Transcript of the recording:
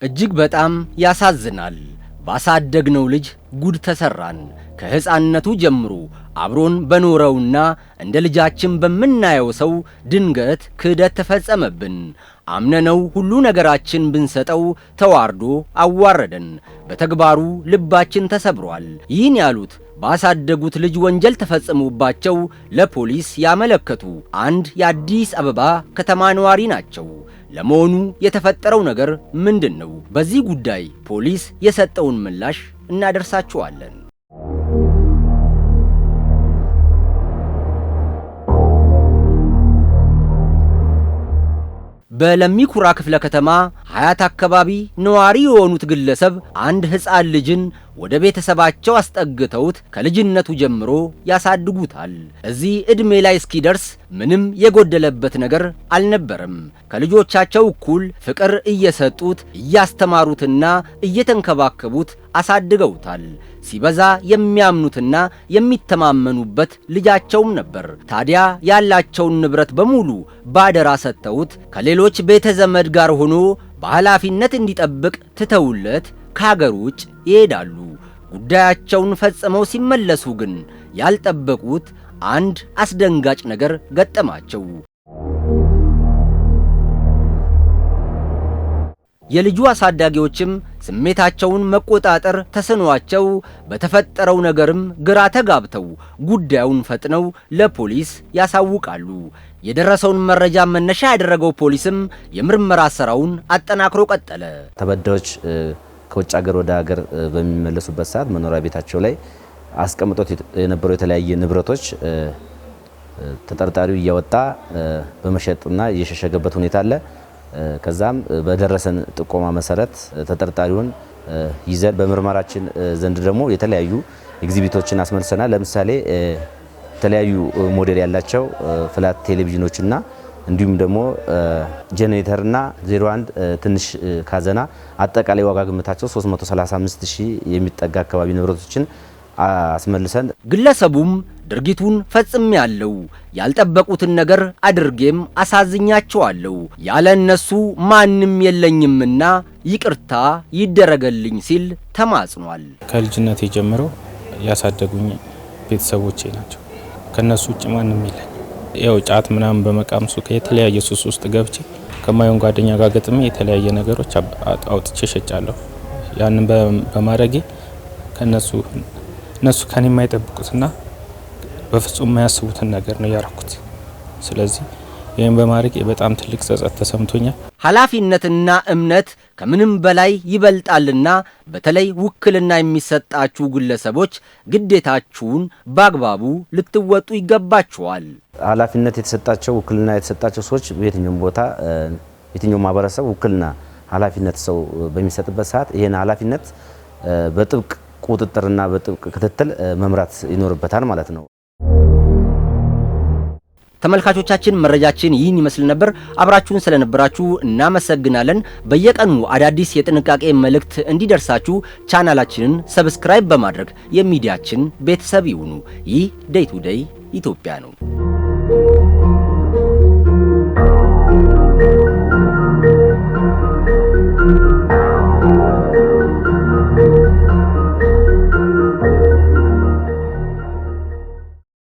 እጅግ በጣም ያሳዝናል። ባሳደግነው ልጅ ጉድ ተሰራን። ከሕፃንነቱ ጀምሮ አብሮን በኖረውና እንደ ልጃችን በምናየው ሰው ድንገት ክህደት ተፈጸመብን። አምነነው ሁሉ ነገራችን ብንሰጠው ተዋርዶ አዋረደን። በተግባሩ ልባችን ተሰብሯል። ይህን ያሉት ባሳደጉት ልጅ ወንጀል ተፈጽሞባቸው ለፖሊስ ያመለከቱ አንድ የአዲስ አበባ ከተማ ነዋሪ ናቸው። ለመሆኑ የተፈጠረው ነገር ምንድነው? በዚህ ጉዳይ ፖሊስ የሰጠውን ምላሽ እናደርሳችኋለን። በለሚ ኩራ ክፍለ ከተማ ሀያት አካባቢ ነዋሪ የሆኑት ግለሰብ አንድ ሕፃን ልጅን ወደ ቤተሰባቸው አስጠግተውት ከልጅነቱ ጀምሮ ያሳድጉታል። እዚህ ዕድሜ ላይ እስኪደርስ ምንም የጎደለበት ነገር አልነበረም። ከልጆቻቸው እኩል ፍቅር እየሰጡት እያስተማሩትና እየተንከባከቡት አሳድገውታል። ሲበዛ የሚያምኑትና የሚተማመኑበት ልጃቸውም ነበር። ታዲያ ያላቸውን ንብረት በሙሉ ባደራ ሰጥተውት ከሌሎች ቤተ ዘመድ ጋር ሆኖ በኃላፊነት እንዲጠብቅ ትተውለት ከሀገር ውጭ ይሄዳሉ። ጉዳያቸውን ፈጽመው ሲመለሱ ግን ያልጠበቁት አንድ አስደንጋጭ ነገር ገጠማቸው። የልጁ አሳዳጊዎችም ስሜታቸውን መቆጣጠር ተስኗቸው በተፈጠረው ነገርም ግራ ተጋብተው ጉዳዩን ፈጥነው ለፖሊስ ያሳውቃሉ። የደረሰውን መረጃ መነሻ ያደረገው ፖሊስም የምርመራ ስራውን አጠናክሮ ቀጠለ። ተበዳዮች ከውጭ ሀገር ወደ ሀገር በሚመለሱበት ሰዓት መኖሪያ ቤታቸው ላይ አስቀምጦት የነበሩ የተለያየ ንብረቶች ተጠርጣሪው እያወጣ በመሸጥና እየሸሸገበት ሁኔታ አለ። ከዛም በደረሰን ጥቆማ መሰረት ተጠርጣሪውን ይዘን በምርመራችን ዘንድ ደግሞ የተለያዩ ኤግዚቢቶችን አስመልሰናል። ለምሳሌ የተለያዩ ሞዴል ያላቸው ፍላት ቴሌቪዥኖችና እንዲሁም ደግሞ ጄኔሬተርና 01 ትንሽ ካዘና አጠቃላይ ዋጋ ግምታቸው 335000 የሚጠጋ አካባቢ ንብረቶችን አስመልሰን ግለሰቡም ድርጊቱን ፈጽሜያለሁ፣ ያልጠበቁትን ነገር አድርጌም አሳዝኛቸዋለሁ፣ ያለ እነሱ ማንም የለኝምና ይቅርታ ይደረገልኝ ሲል ተማጽኗል። ከልጅነት ጀምረው ያሳደጉኝ ቤተሰቦቼ ናቸው። ከነሱ ውጭ ማንም የለኝ። ያው ጫት ምናምን በመቃም ሱቅ የተለያየ ሱስ ውስጥ ገብቼ ከማየውን ጓደኛ ጋር ገጥሜ የተለያየ ነገሮች አውጥቼ ሸጫለሁ። ያንን በማድረጌ እነሱ ከኔ የማይጠብቁትና በፍጹም የማያስቡትን ነገር ነው ያረኩት። ስለዚህ ይሄን በማድረጌ በጣም ትልቅ ጸጸት ተሰምቶኛል። ኃላፊነትና እምነት ከምንም በላይ ይበልጣልና በተለይ ውክልና የሚሰጣችሁ ግለሰቦች ግዴታችሁን በአግባቡ ልትወጡ ይገባችኋል። ኃላፊነት የተሰጣቸው ውክልና የተሰጣቸው ሰዎች በየትኛውም ቦታ የትኛውም ማህበረሰብ ውክልና ኃላፊነት ሰው በሚሰጥበት ሰዓት ይሄን ኃላፊነት በጥብቅ ቁጥጥርና በጥብቅ ክትትል መምራት ይኖርበታል ማለት ነው። ተመልካቾቻችን መረጃችን ይህን ይመስል ነበር። አብራችሁን ስለነበራችሁ እናመሰግናለን። በየቀኑ አዳዲስ የጥንቃቄ መልእክት እንዲደርሳችሁ ቻናላችንን ሰብስክራይብ በማድረግ የሚዲያችን ቤተሰብ ይሁኑ። ይህ ዴይ ቱ ዴይ ኢትዮጵያ ነው።